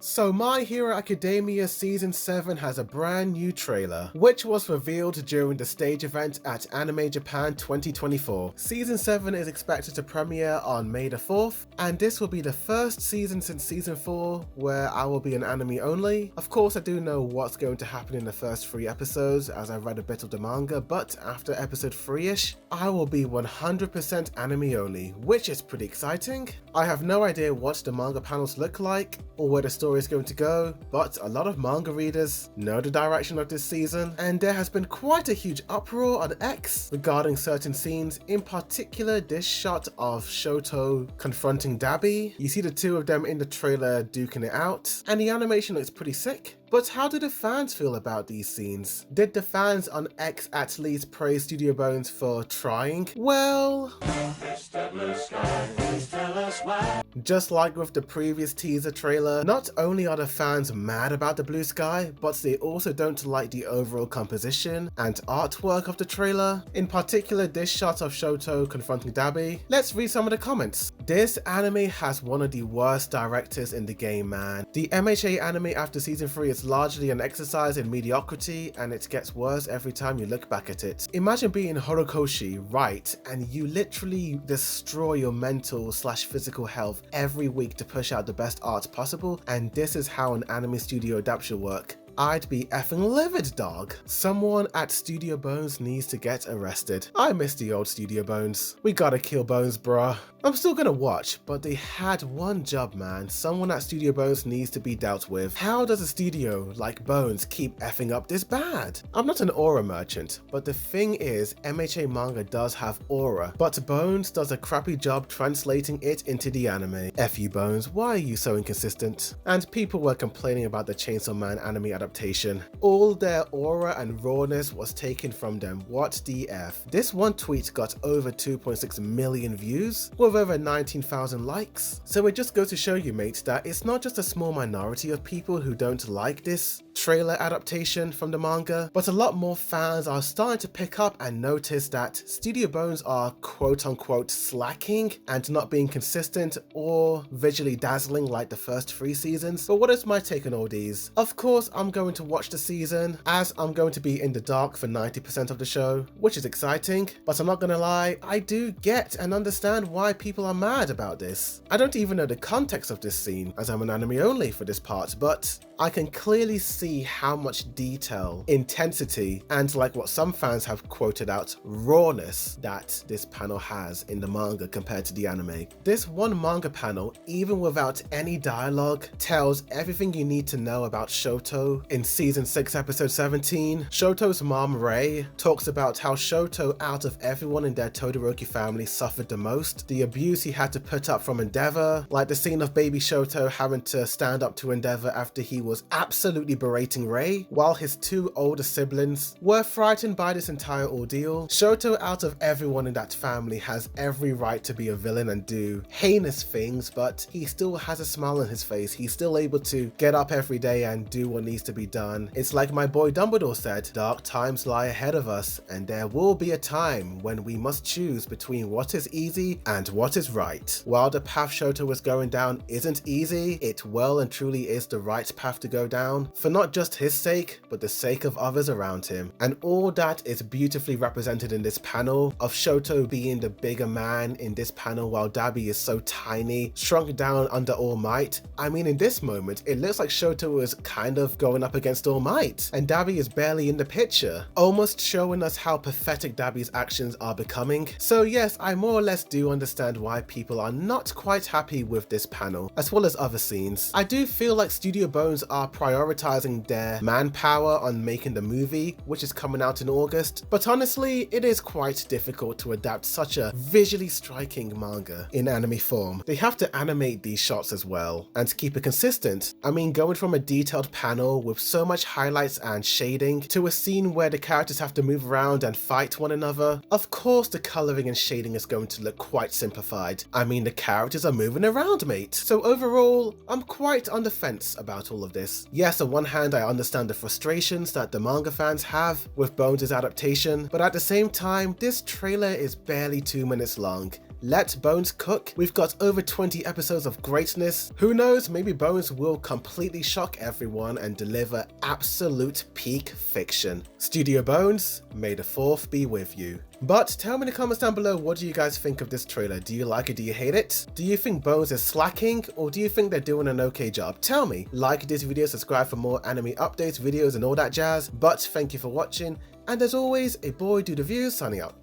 So My Hero Academia Season 7 has a brand new trailer, which was revealed during the stage event at Anime Japan 2024. Season 7 is expected to premiere on May the 4th, and this will be the first season since Season 4 where I will be an anime only. Of course, I do know what's going to happen in the first 3 episodes as I read a bit of the manga, but after episode 3ish, I will be 100% anime only, which is pretty exciting. I have no idea what the manga panels look like or where the story is going to go, but a lot of manga readers know the direction of this season, and there has been quite a huge uproar on X regarding certain scenes, in particular this shot of Shoto confronting Dabi. You see the two of them in the trailer duking it out, and the animation looks pretty sick. But how do the fans feel about these scenes? Did the fans on X at least praise Studio Bones for trying? Well, just like with the previous teaser trailer, not only are the fans mad about the blue sky, but they also don't like the overall composition and artwork of the trailer. In particular, this shot of Shoto confronting Dabi. Let's read some of the comments. This anime has one of the worst directors in the game, man. The MHA anime after season 3 is largely an exercise in mediocrity, and it gets worse every time you look back at it. Imagine being Horikoshi, right, and you literally destroy your mental/physical health every week to push out the best art possible, and this is how an anime studio adapts your work. I'd be effing livid, dog. Someone at Studio Bones needs to get arrested. I miss the old Studio Bones. We gotta kill Bones, bruh. I'm still gonna watch, but they had one job, man. Someone at Studio Bones needs to be dealt with. How does a studio like Bones keep effing up this bad? I'm not an aura merchant, but the thing is, MHA manga does have aura, but Bones does a crappy job translating it into the anime. F you, Bones, why are you so inconsistent? And people were complaining about the Chainsaw Man anime adaptation. All their aura and rawness was taken from them. What the F? This one tweet got over 2.6 million views, with over 19,000 likes. So it just goes to show you, mates, that it's not just a small minority of people who don't like this trailer adaptation from the manga, but a lot more fans are starting to pick up and notice that Studio Bones are quote-unquote slacking and not being consistent or visually dazzling like the first 3 seasons. But what is my take on all these? Of course, I'm going to watch the season, as I'm going to be in the dark for 90% of the show, which is exciting, but I'm not gonna lie, I do get and understand why people are mad about this. I don't even know the context of this scene, as I'm an anime only for this part, but I can clearly see how much detail, intensity, and like what some fans have quoted out, rawness that this panel has in the manga compared to the anime. This one manga panel, even without any dialogue, tells everything you need to know about Shoto. In season 6 episode 17, Shoto's mom Rei talks about how Shoto, out of everyone in their Todoroki family, suffered the most, the abuse he had to put up from Endeavor, like the scene of baby Shoto having to stand up to Endeavor after he was absolutely berating Rei, while his 2 older siblings were frightened by this entire ordeal. Shoto, out of everyone in that family, has every right to be a villain and do heinous things, but he still has a smile on his face. He's still able to get up every day and do what needs to be done. It's like my boy Dumbledore said, dark times lie ahead of us, and there will be a time when we must choose between what is easy and what is right. While the path Shoto was going down isn't easy, it well and truly is the right path to go down, for not just his sake, but the sake of others around him. And all that is beautifully represented in this panel, of Shoto being the bigger man in this panel while Dabi is so tiny, shrunk down under All Might. I mean, in this moment, it looks like Shoto is kind of going up against All Might, and Dabi is barely in the picture, almost showing us how pathetic Dabi's actions are becoming. So yes, I more or less do understand why people are not quite happy with this panel, as well as other scenes. I do feel like Studio Bones are prioritizing their manpower on making the movie, which is coming out in August, but honestly, it is quite difficult to adapt such a visually striking manga in anime form. They have to animate these shots as well, and to keep it consistent. I mean, going from a detailed panel with so much highlights and shading to a scene where the characters have to move around and fight one another, of course the coloring and shading is going to look quite simplified. I mean, the characters are moving around, mate. So overall, I'm quite on the fence about all of this. Yes, on one hand, I understand the frustrations that the manga fans have with Bones' adaptation, but at the same time, this trailer is barely 2 minutes long. Let Bones cook. We've got over 20 episodes of greatness. Who knows, maybe Bones will completely shock everyone and deliver absolute peak fiction. Studio Bones, may the 4th be with you. But tell me in the comments down below, what do you guys think of this trailer? Do you like it? Do you hate it? Do you think Bones is slacking, or do you think they're doing an okay job? Tell me. Like this video, subscribe for more anime updates, videos and all that jazz. But thank you for watching, and as always, a boy do the views signing out.